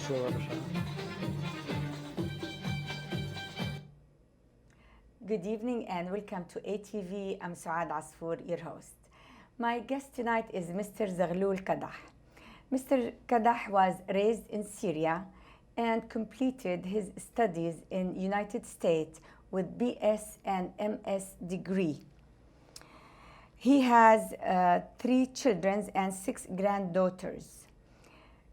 بالصورة مشان. Good evening and welcome to ATV. I'm Suad Asfour, your host. My guest tonight is Mr. Zagloul Kadah. Mr. Kadah was raised in Syria and completed his studies in United States with BS and MS degree. He has 3 children and 6 granddaughters.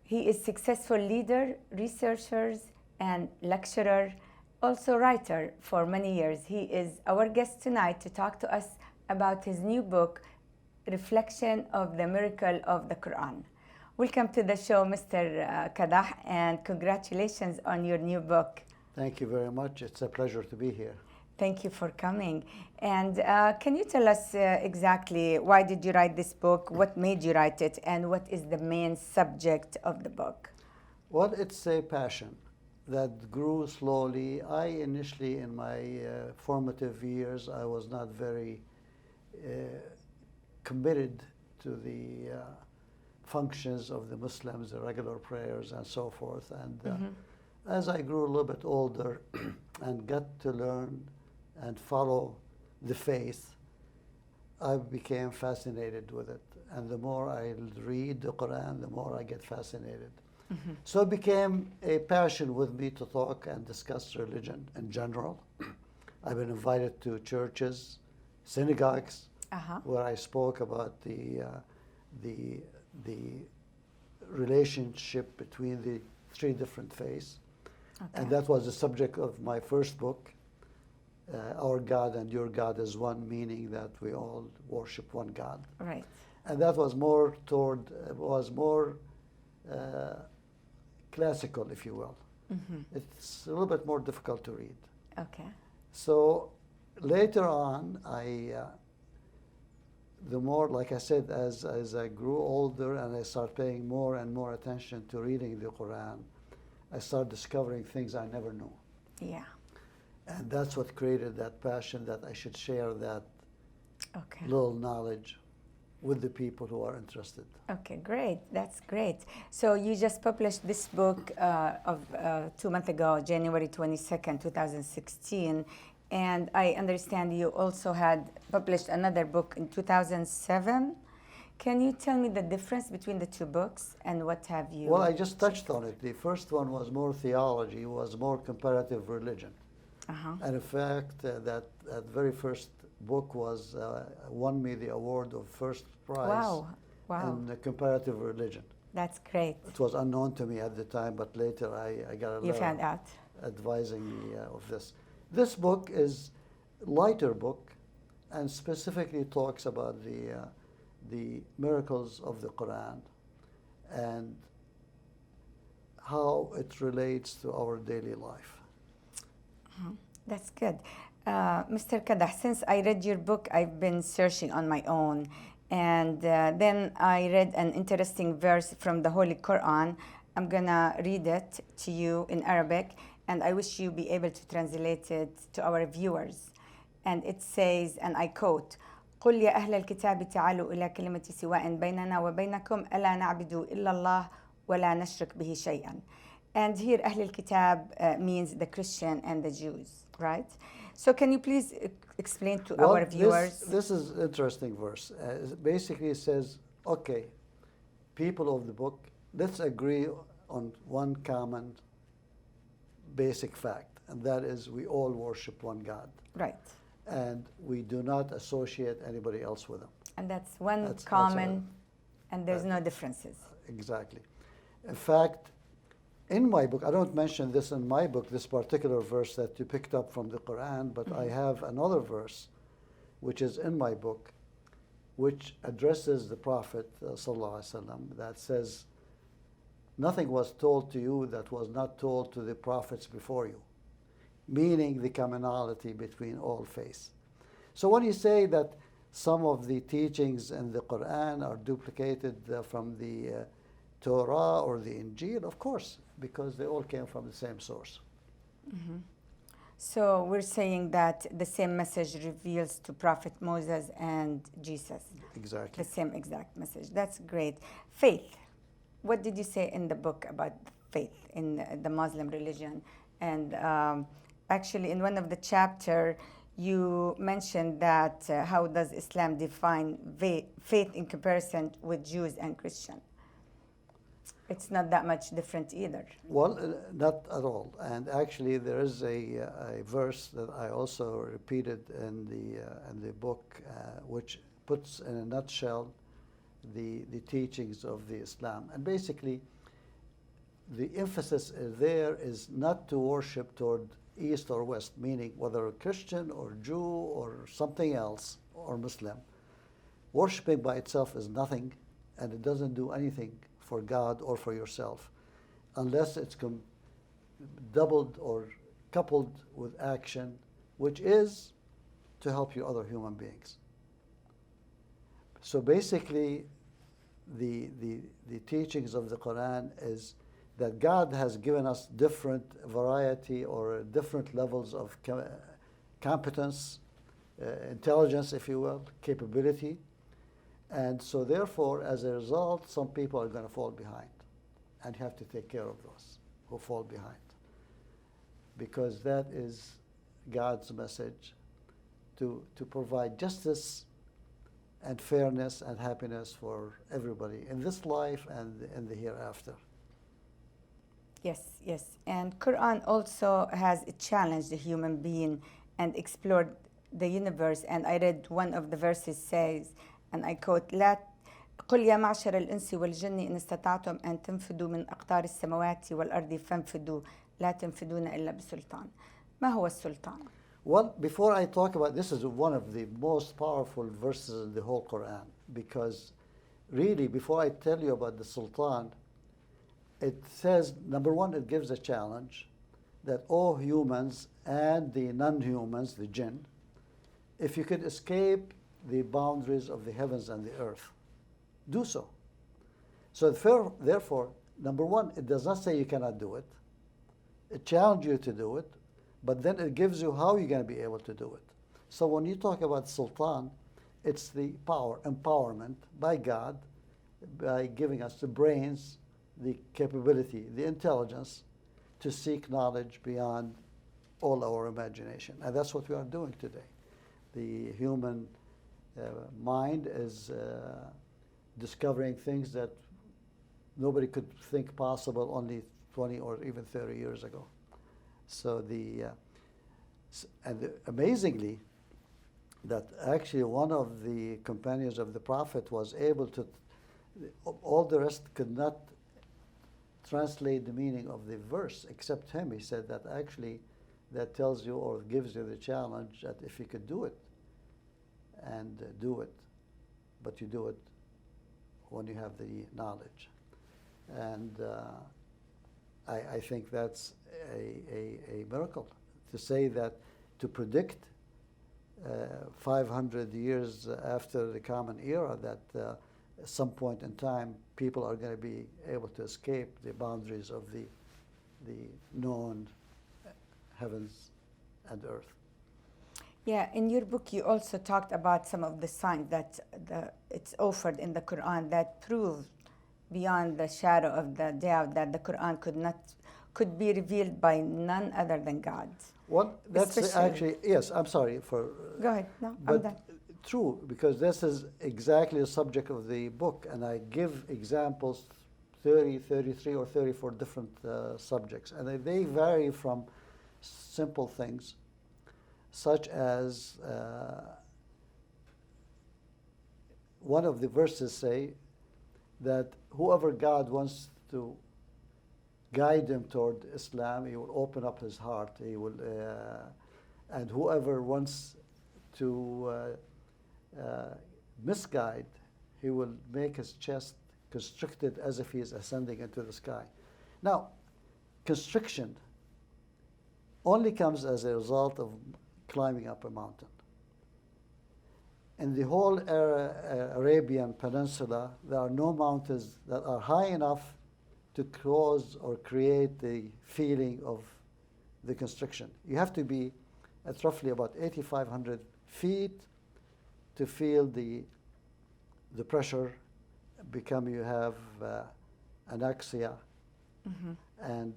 He is successful leader, researcher, and lecturer, also writer for many years. He is our guest tonight to talk to us about his new book, Reflection of the Miracle of the Quran. Welcome to the show, Mr. Kadah, and congratulations on your new book. Thank you very much. It's a pleasure to be here. Thank you for coming. And can you tell us exactly why did you write this book, what made you write it, and what is the main subject of the book? Well, it's a passion that grew slowly. I initially, in my formative years, I was not very committed to the functions of the Muslims, the regular prayers and so forth. And as I grew a little bit older and got to learn and follow the faith, I became fascinated with it. And the more I read the Quran, the more I get fascinated. So it became a passion with me to talk and discuss religion in general. I've been invited to churches, synagogues, where I spoke about the relationship between the 3 different faiths. And that was the subject of my first book, Our God and Your God is One, meaning that we all worship one God. Right. And that was more classical, if you will. It's a little bit more difficult to read. Okay. So later on, the more, like I said, as I grew older and I started paying more and more attention to reading the Quran, I started discovering things I never knew. Yeah. And that's what created that passion that I should share that little knowledge with the people who are interested. Okay, great. That's great. So you just published this book of 2 months ago, January 22nd, 2016. And I understand you also had published another book in 2007. Can you tell me the difference between the 2 books and what have you? Well, I just touched on it. The first one was more theology, was more comparative religion. And in fact, that very first book won me the award of first prize in comparative religion. That's great. It was unknown to me at the time, but later I got a letter advising me of this. This book is a lighter book and specifically talks about the miracles of the Quran and how it relates to our daily life. That's good. Mr. Kadah, since I read your book, I've been searching on my own. And then I read an interesting verse from the Holy Quran. I'm going to read it to you in Arabic, and I wish you be able to translate it to our viewers. And it says, and I quote, قل يا أهل الكتاب تعالوا إلى كلمة سواء بيننا وبينكم ألا نعبد إلا الله ولا نشرك به شيئا. And here أهل الكتاب means the Christian and the Jews, right? So can you please explain to our viewers? This is an interesting verse. Basically it says, okay, people of the book, let's agree on one common basic fact, and that is we all worship one God. Right. And we do not associate anybody else with him. And that's common, and there's no differences. Exactly. In fact, in my book, I don't mention this in my book, this particular verse that you picked up from the Quran, but I have another verse, which is in my book, which addresses the Prophet ﷺ, that says, nothing was told to you that was not told to the prophets before you, meaning the commonality between all faiths. So when you say that some of the teachings in the Quran are duplicated from the Torah or the Injil, of course, because they all came from the same source. So we're saying that the same message reveals to Prophet Moses and Jesus. Exactly. The same exact message. That's great. Faith. What did you say in the book about faith in the Muslim religion. And actually, in one of the chapter, you mentioned that how does Islam define faith in comparison with Jews and Christians? It's not that much different either. Well, not at all. And actually, there is a verse that I also repeated in the book, which puts in a nutshell the teachings of the Islam. And basically, the emphasis there is not to worship toward east or west, meaning whether a Christian or Jew or something else or Muslim. Worshipping by itself is nothing, and it doesn't do anything for God or for yourself unless it's doubled or coupled with action, which is to help you other human beings. So basically, the teachings of the Quran is that God has given us different variety or different levels of competence, intelligence, if you will, capability. And so therefore, as a result, some people are going to fall behind. And you have to take care of those who fall behind. Because that is God's message to provide justice and fairness and happiness for everybody in this life and in the hereafter. Yes, yes. And Quran also has challenged the human being and explored the universe. And I read one of the verses says, and I quote, لا قل يا معشر الإنس والجن إن استطعتم أن تنفذوا من أقطار السماوات والأرض فانفذوا لا تنفذون إلا بسلطان. ما هو السلطان? Well, before I talk about this, is one of the most powerful verses in the whole Quran, because really, before I tell you about the Sultan, it says, number one, it gives a challenge that all humans and the non-humans, the jinn, if you could escape the boundaries of the heavens and the earth, do so. So therefore, number one, it does not say you cannot do it. It challenges you to do it, but then it gives you how you're going to be able to do it. So when you talk about Sultan, it's the power, empowerment by God, by giving us the brains, the capability, the intelligence to seek knowledge beyond all our imagination. And that's what we are doing today. The human mind is discovering things that nobody could think possible only 20 or even 30 years ago. So amazingly, that actually one of the companions of the Prophet was able to, all the rest could not translate the meaning of the verse except him. He said that actually that tells you or gives you the challenge that if you could do it, and do it, but you do it when you have the knowledge. And I think that's a miracle. To say that, to predict 500 years after the Common Era that at some point in time people are going to be able to escape the boundaries of the known heavens and earth. Yeah, in your book you also talked about some of the signs that it's offered in the Quran that prove beyond the shadow of the doubt that the Quran could be revealed by none other than God. Well, that's actually, yes, I'm sorry for... Go ahead, no, but I'm done. True, because this is exactly the subject of the book, and I give examples, 30, 33, or 34 different subjects, and they vary from simple things, such as one of the verses say that whoever God wants to guide him toward Islam, he will open up his heart. He will, and whoever wants to misguide, he will make his chest constricted as if he is ascending into the sky. Now, constriction only comes as a result of climbing up a mountain. In the whole Arabian Peninsula, there are no mountains that are high enough to cause or create the feeling of the constriction. You have to be at roughly about 8,500 feet to feel the pressure become, you have anoxia, and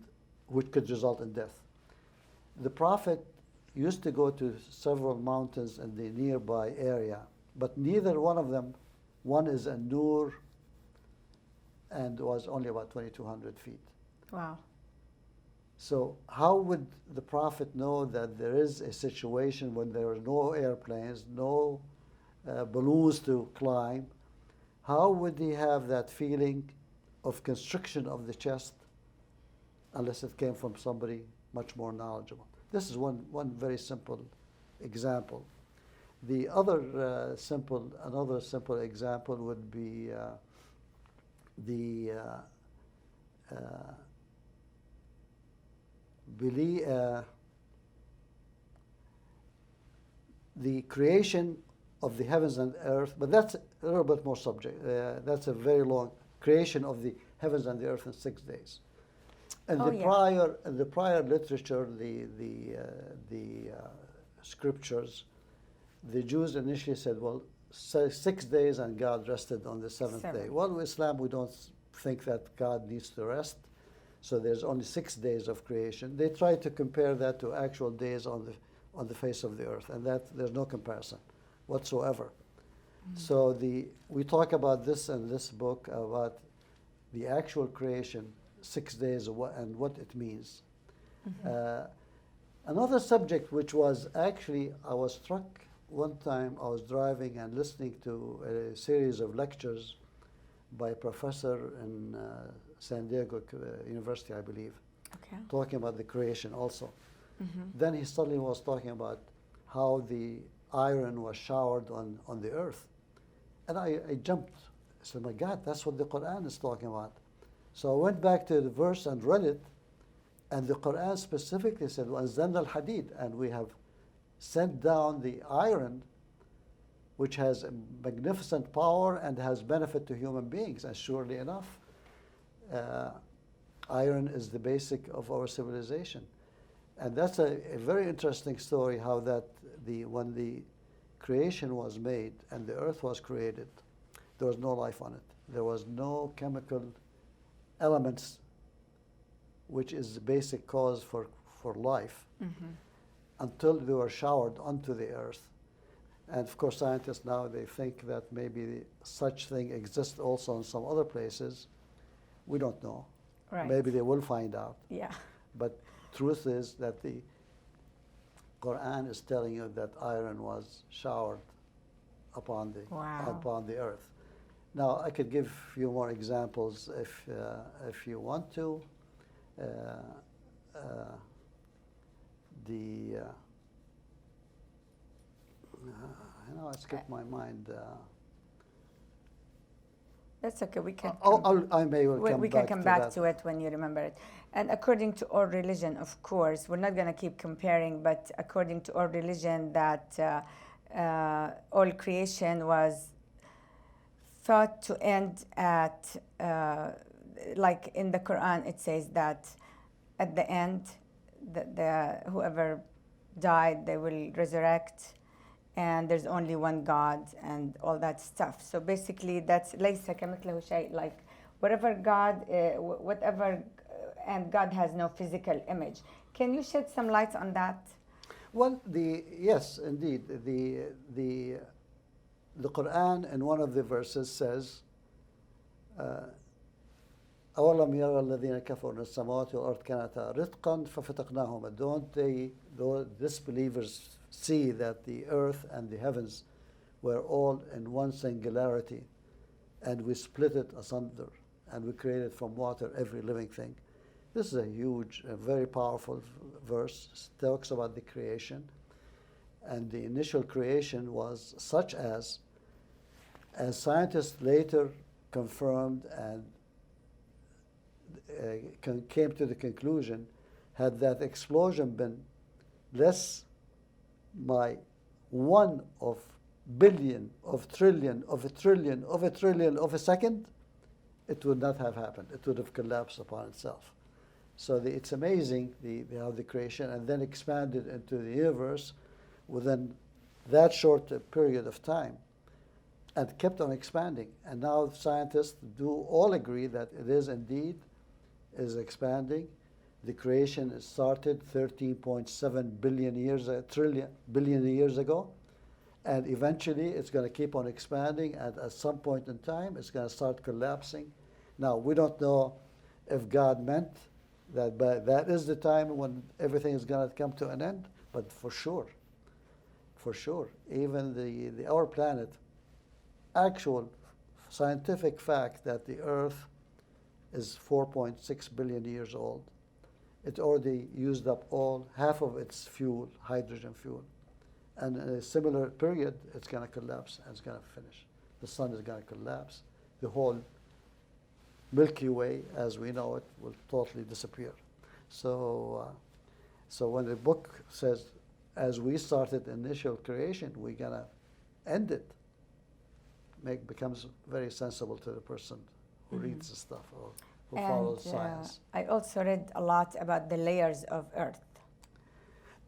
which could result in death. The Prophet used to go to several mountains in the nearby area, but neither one of them, one is a Nur and was only about 2,200 feet. Wow. So how would the Prophet know that there is a situation when there are no airplanes, no balloons to climb? How would he have that feeling of constriction of the chest unless it came from somebody much more knowledgeable? This is one very simple example. The other another simple example would be the creation of the heavens and earth, but that's a little bit more subject. That's a very long creation of the heavens and the earth in 6 days. And the prior literature, the scriptures, the Jews initially said, well, 6 days and God rested on the seventh day. Well, in Islam, we don't think that God needs to rest. So there's only 6 days of creation. They try to compare that to actual days on the face of the earth, and that there's no comparison whatsoever. So we talk about this in this book about the actual creation, 6 days, and what it means. Another subject which was actually, I was struck one time, I was driving and listening to a series of lectures by a professor in San Diego University, I believe, talking about the creation also. Then he suddenly was talking about how the iron was showered on the earth. And I jumped. I said, my God, that's what the Quran is talking about. So I went back to the verse and read it, and the Quran specifically said, وَأَنزَلْنَا الْحَدِيدَ, and we have sent down the iron, which has a magnificent power and has benefit to human beings. And surely enough, iron is the basic of our civilization. And that's a very interesting story, how that when the creation was made and the earth was created, there was no life on it. There was no chemical elements, which is the basic cause for life, until they were showered onto the earth. And of course, scientists now, they think that maybe such thing exists also in some other places. We don't know. Right. Maybe they will find out. Yeah. But truth is that the Quran is telling you that iron was showered upon the earth. Now, I could give a few more examples if you want to. I know it skipped my mind. That's okay. We can. We can come back to it when you remember it. And according to our religion, of course, we're not going to keep comparing, but according to our religion, that all creation was thought to end at, like in the Quran, it says that at the end, whoever died, they will resurrect, and there's only one God and all that stuff. So basically, that's ليس كمثله شيء, like whatever God, whatever, and God has no physical image. Can you shed some light on that? Well, yes, indeed. The Quran in one of the verses says, أَوَلَمْ يَرَى الَّذِينَ كَفَرُوا أَنَّ السَّمَاوَاتِ وَالْأَرْضَ كَانَتَا رِتْقًا فَفَتَقْنَاهُمَا. Don't the disbelievers see that the earth and the heavens were all in one singularity, and we split it asunder, and we created from water every living thing? This is a huge, very powerful verse. It talks about the creation, and the initial creation was such as scientists later confirmed and came to the conclusion, had that explosion been less by 1 of billion, of trillion, of a trillion, of a trillion, of a second, it would not have happened. It would have collapsed upon itself. So it's amazing how the creation, and then expanded into the universe within that short period of time, and kept on expanding. And now scientists do all agree that it is indeed is expanding. The creation started 13.7 billion years ago, and eventually it's going to keep on expanding, and at some point in time it's going to start collapsing. Now, we don't know if God meant that, but that is the time when everything is going to come to an end, but for sure, even our planet, actual scientific fact that the Earth is 4.6 billion years old. It already used up half of its fuel, hydrogen fuel. And in a similar period, it's going to collapse and it's going to finish. The sun is going to collapse. The whole Milky Way, as we know it, will totally disappear. So when the book says, as we started initial creation, we're going to end it, becomes very sensible to the person who reads the stuff or who follows science. I also read a lot about the layers of Earth.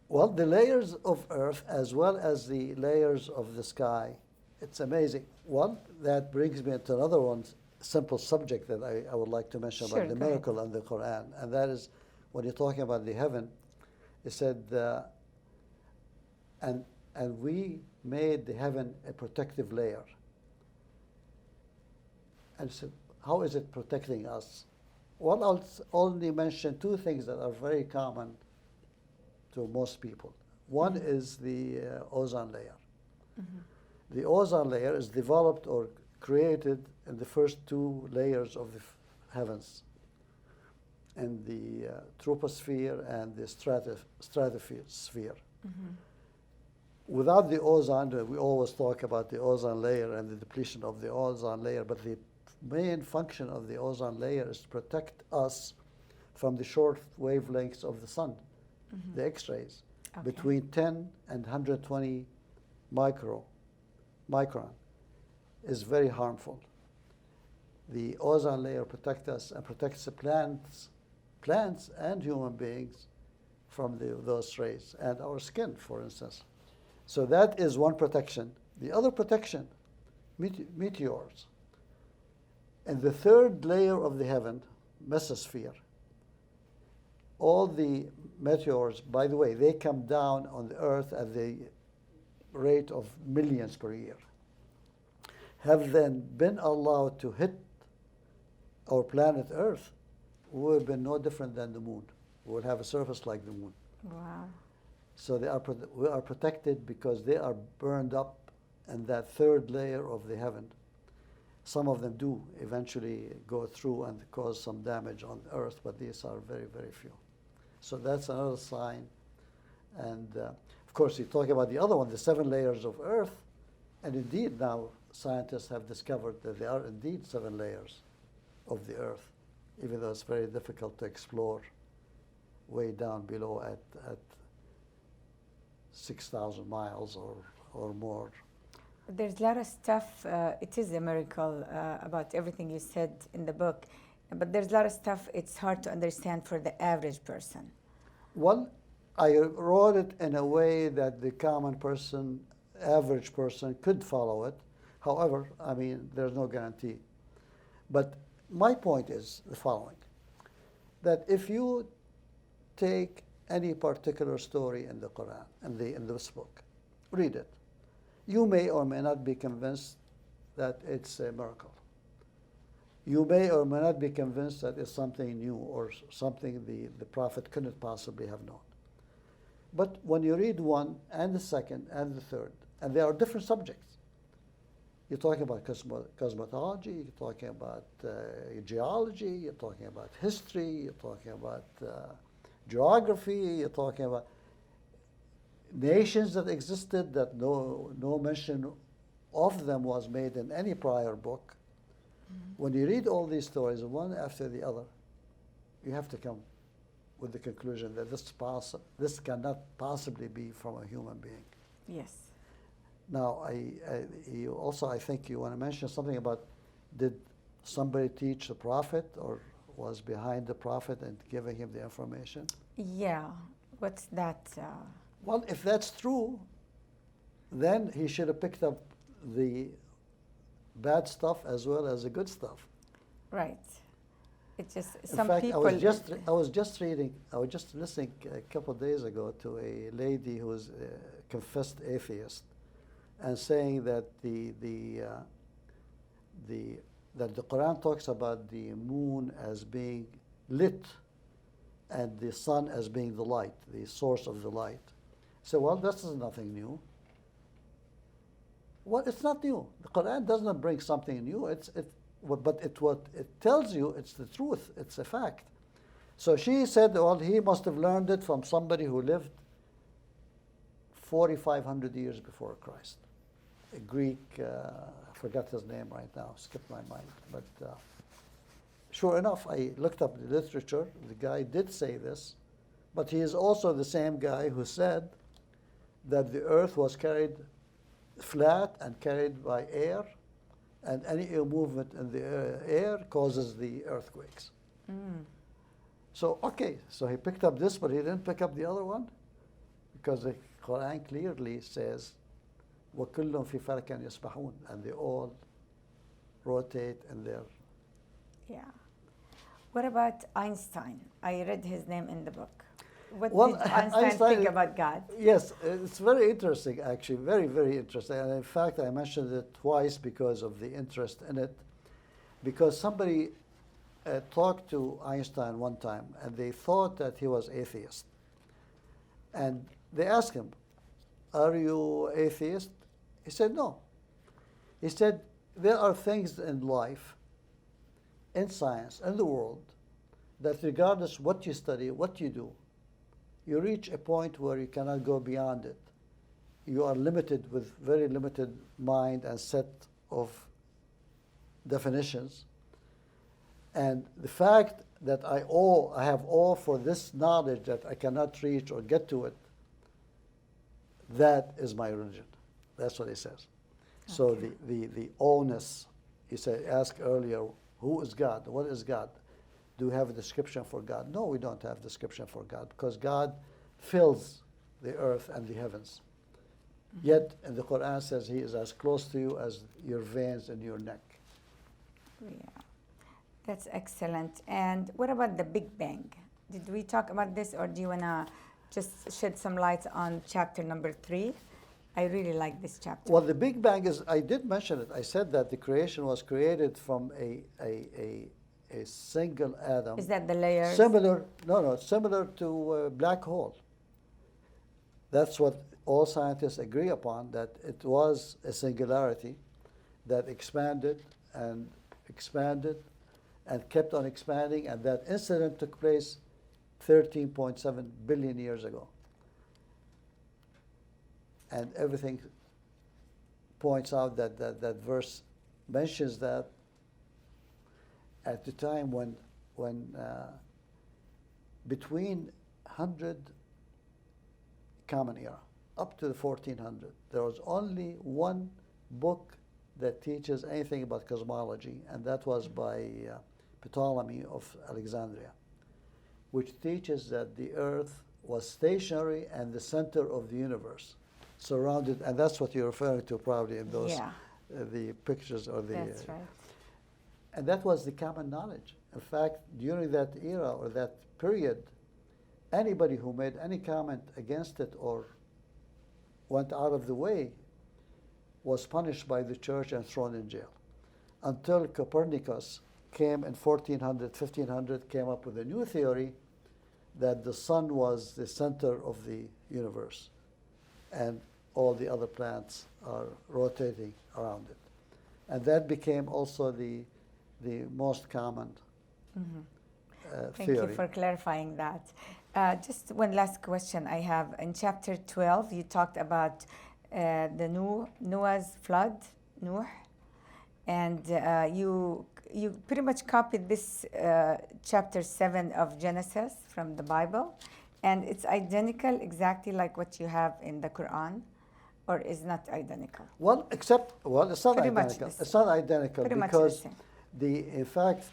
Well, the layers of Earth as well as the layers of the sky, it's amazing. One, that brings me to another one, simple subject that I would like to mention about the miracle in the Quran, and that is when you're talking about the heaven, it said, and we made the heaven a protective layer. And so, how is it protecting us? Well, I'll only mention two things that are very common to most people. One is the ozone layer. The ozone layer is developed or created in the first two layers of the heavens, in the troposphere and the stratosphere. Without the ozone, we always talk about the ozone layer and the depletion of the ozone layer, but the main function of the ozone layer is to protect us from the short wavelengths of the sun, the X-rays, between 10 and 120 micron is very harmful. The ozone layer protects us and protects the plants and human beings from those rays, and our skin, for instance. So that is one protection. The other protection, meteors. In the third layer of the heaven, mesosphere, all the meteors, by the way, they come down on the Earth at the rate of millions per year, have then been allowed to hit our planet Earth, we would have been no different than the moon. We would have a surface like the moon. Wow. So we are protected because they are burned up in that third layer of the heaven. Some of them do eventually go through and cause some damage on Earth, but these are very, very few. So that's another sign. And of course, you're talking about the other one, the 7 layers of Earth. And indeed, now scientists have discovered that there are indeed 7 layers of the Earth, even though it's very difficult to explore way down below at 6,000 miles or more. There's a lot of stuff, it is a miracle about everything you said in the book, but there's a lot of stuff it's hard to understand for the average person. Well, I wrote it in a way that the common person, average person, could follow it. However, I mean, there's no guarantee. But my point is the following, that if you take any particular story in the Quran, in this book, read it, you may or may not be convinced that it's a miracle. You may or may not be convinced that it's something new or something the Prophet couldn't possibly have known. But when you read one and the second and the third, and they are different subjects, you're talking about cosmology, you're talking about geology, you're talking about history, you're talking about geography, you're talking about nations that existed that no mention of them was made in any prior book. When you read all these stories, one after the other, you have to come with the conclusion that this cannot possibly be from a human being. Yes. Now, you also, I think you want to mention something about, did somebody teach the Prophet or was behind the Prophet and giving him the information? Yeah. What's that? Well, if that's true, then he should have picked up the bad stuff as well as the good stuff. Right. It's just In some fact, people. I was just listening a couple of days ago to a lady who was a confessed atheist, and saying that that the Quran talks about the moon as being lit, and the sun as being the light, the source of the light. So, well, this is nothing new. Well, it's not new. The Quran does not bring something new. What it tells you, it's the truth. It's a fact. So she said, well, he must have learned it from somebody who lived 4,500 years before Christ. A Greek, I forgot his name right now, skipped my mind. But sure enough, I looked up the literature. The guy did say this, but he is also the same guy who said that the earth was carried flat and carried by air, and any movement in the air causes the earthquakes. Mm. So, okay, so he picked up this, but he didn't pick up the other one, because the Quran clearly says, وَكُلٌّ فِي فَلَكٍ يَسْبَحُونَ, and they all rotate in their... Yeah. What about Einstein? I read his name in the book. What Well, did Einstein think about God? Yes, it's very interesting, actually, very, very interesting. And in fact, I mentioned it twice because of the interest in it. Because somebody talked to Einstein one time, and they thought that he was atheist. And they asked him, "Are you atheist?" He said, "No." He said, "There are things in life, in science, in the world, that regardless what you study, what you do, you reach a point where you cannot go beyond it. You are limited with very limited mind and set of definitions. And the fact that I have awe for this knowledge that I cannot reach or get to it, that is my religion." That's what he says. Okay. So the awness, he said, asked earlier, who is God? What is God? Do we have a description for God? No, we don't have a description for God, because God fills the earth and the heavens. Mm-hmm. Yet, in the Quran says he is as close to you as your veins in your neck. Yeah, that's excellent. And what about the Big Bang? Did we talk about this, or do you want to just shed some light on chapter number 3? I really like this chapter. Well, the Big Bang is, I did mention it. I said that the creation was created from a single atom. Is that the layers? Similar to a black hole. That's what all scientists agree upon, that it was a singularity that expanded and expanded and kept on expanding, and that incident took place 13.7 billion years ago. And everything points out that verse mentions that at the time when between 100 Common Era up to the 1400, there was only one book that teaches anything about cosmology, and that was by Ptolemy of Alexandria, which teaches that the Earth was stationary and the center of the universe, surrounded, and that's what you're referring to probably in those the pictures or the. That's right. And that was the common knowledge. In fact, during that era or that period, anybody who made any comment against it or went out of the way was punished by the church and thrown in jail, until Copernicus came in 1400, 1500, came up with a new theory that the sun was the center of the universe and all the other planets are rotating around it. And that became also the most common theory. Thank you for clarifying that. Just one last question I have. In chapter 12, you talked about the Noah's flood, Noah, and you pretty much copied this chapter 7 of Genesis from the Bible, and it's identical exactly like what you have in the Quran, or is not identical? Well, it's not pretty identical. Much it's not identical pretty because much the same. in fact,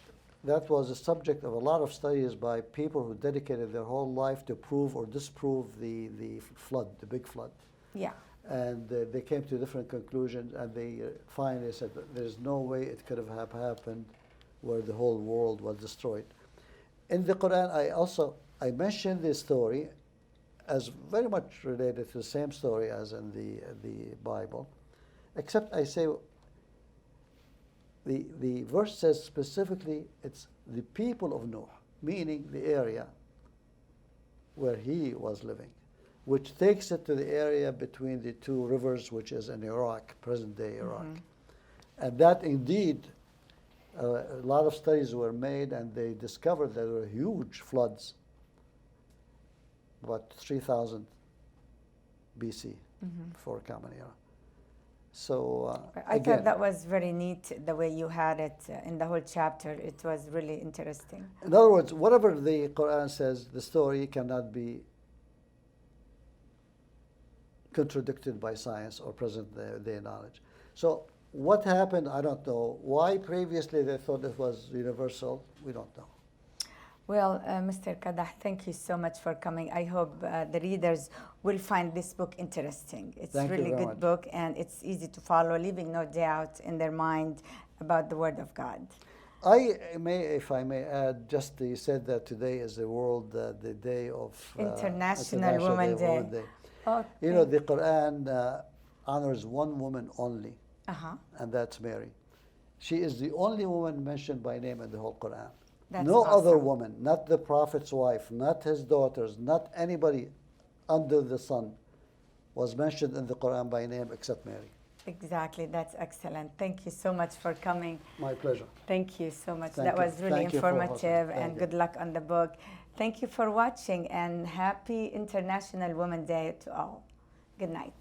that was the subject of a lot of studies by people who dedicated their whole life to prove or disprove the flood, the big flood. Yeah. And they came to different conclusions, and they finally said that there's no way it could have happened where the whole world was destroyed. In the Quran, I mentioned this story as very much related to the same story as in the Bible, except I say the verse says specifically it's the people of Noah, meaning the area where he was living, which takes it to the area between the two rivers, which is in Iraq, present-day Iraq. And that indeed, a lot of studies were made, and they discovered there were huge floods, about 3000 BC before Common Era. So I thought that was very neat, the way you had it in the whole chapter. It was really interesting. in other words, whatever the Quran says, the story cannot be contradicted by science or present-day knowledge. So what happened, I don't know. Why previously they thought it was universal, we don't know. Well, Mr. Kadah, thank you so much for coming. I hope the readers will find this book interesting. It's a really good book, and it's easy to follow, leaving no doubt in their mind about the Word of God. If I may add, just you said that today is the day of International Women's Day. Oh, you know, the Quran honors one woman only, and that's Mary. She is the only woman mentioned by name in the whole Quran. That's no awesome. other woman, not the Prophet's wife, not his daughters, not anybody under the sun was mentioned in the Quran by name except Mary. Exactly, that's excellent. Thank you so much for coming. My pleasure. Thank you so much. Thank that was really informative, and good luck on the book. Thank you for watching, and happy International Women's Day to all. Good night.